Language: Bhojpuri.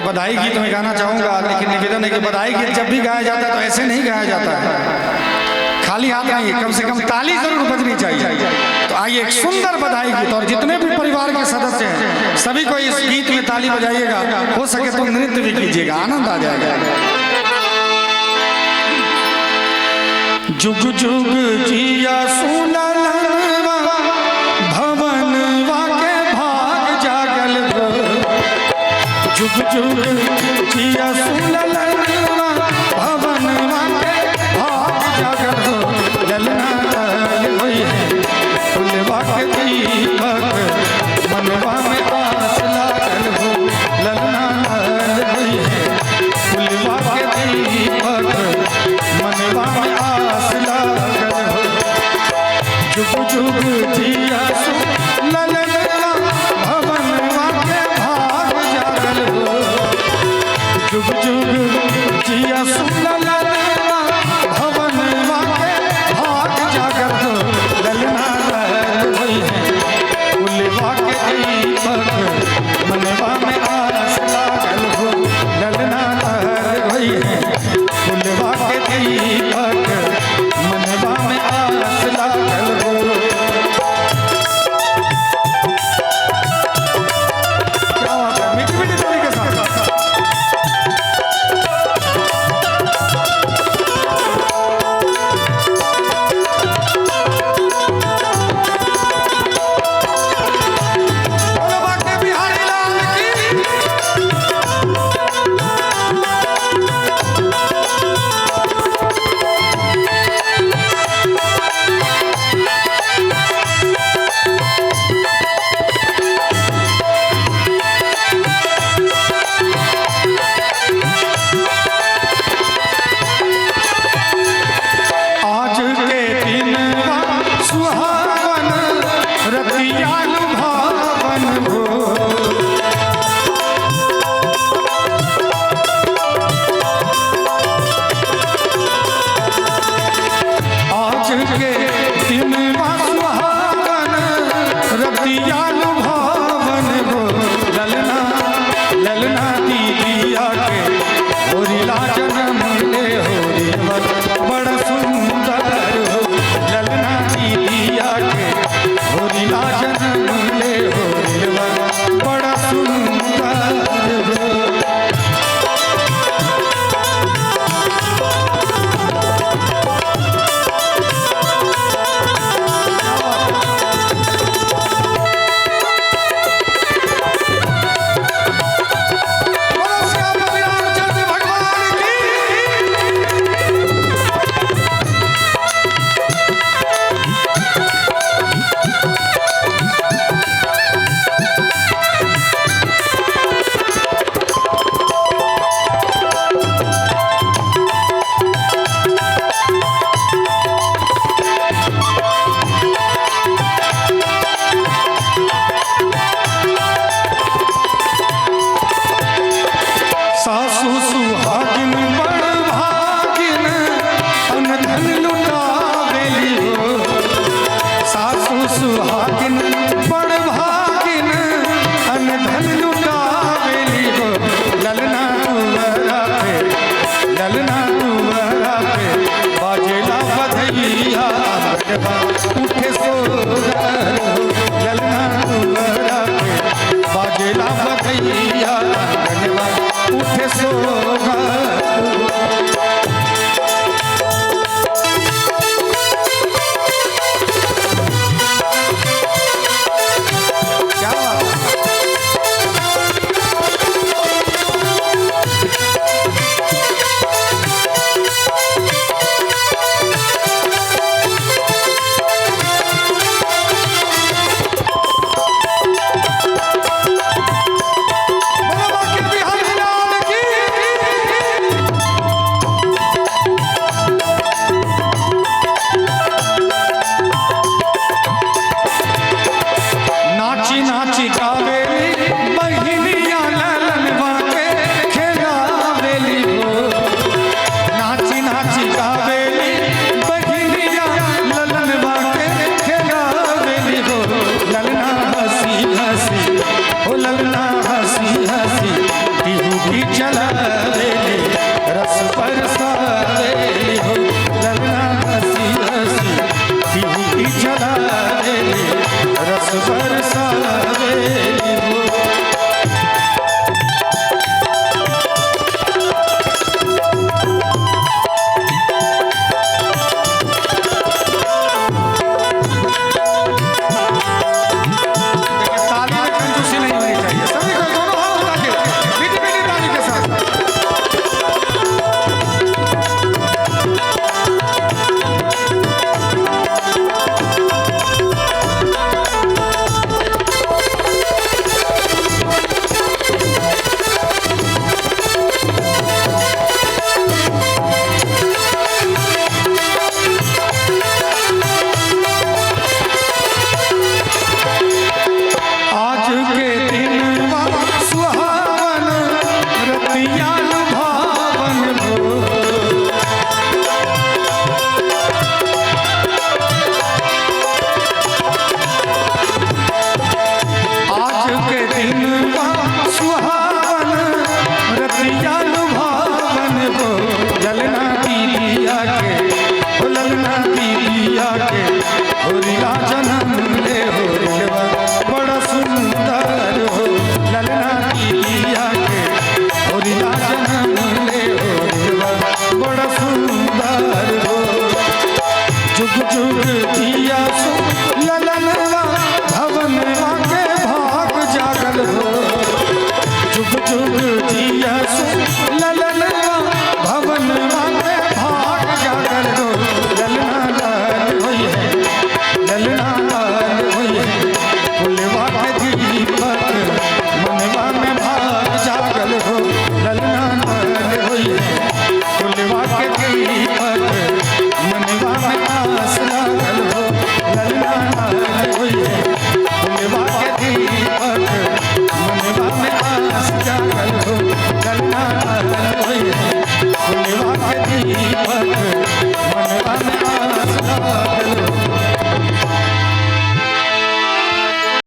बधाई गीत में गाना चाहूंगा, लेकिन निवेदन है कि बधाई गीत जब भी गाया जाता है तो ऐसे नहीं गाया जाता है, खाली हाथ नहीं, कम से कम ताली जरूर बजनी चाहिए। तो आइए एक सुंदर बधाई गीत, और जितने भी परिवार के सदस्य हैं सभी को इस गीत में ताली बजाइएगा, हो सके तो नृत्य भी कीजिएगा, आनंद आ जाएगा। जुग जुग जिया सुनलनवा भवनवा के भाग जागल हो, जुग जुग जिया सुनलनवा भवनवा के भाग जागल हो, ललना लाल होई है फुलवा के दीपक मनवा में आस लागल हो, ललना लाल होई है फुलवा के दीपक मनवा में आस लागल हो, जुग जुग जिया सुनलनवा भवनवा के भाग जागल हो, जुग जुग जिया सुनलनवा भवनवा के भाग जागल हो, ललना लाल होई है फुलवा के दीपक मनवा में आस लागल हो, ललना लाल होई है फुलवा के दीपक मनवा में आस लागल हो। क्या बात है, मीठी मीठी ताली के साथ। बोलो बाके बिहारी लाल की। आज के दिन सुहावन रतिया लुभावन हो, आज के दिन सुहावन रतिया लुभावन हो, ललना ललना दीदिया के होरिला जन्म ले होरिवल बड़ा सुंदर हो, ललना दीदिया के होरिला जन्म ले होरिवल बड़ा सुंदर हो। बोलो श्याम रामचंद्र भगवान की। सासु सुहागिन बड़ भागिन अनधन लुटावेली हो, सासु सुहागिन बड़ भागिन अनधन लुटावेली हो, ललना तुअरा पे ललना तुअरा पे बाजेला बधैया बजवा उठे सोहर हो, ललना तुअरा पे बाजेला बधैया बजवा उठे सोहर हो। क्या बात है? होरिला जन्म ले हो रिलवा बड़ा सुंदर हो ललना पिया के होरिला जन्म ले हो रिलवा बड़ा सुंदर हो जुग जुग जी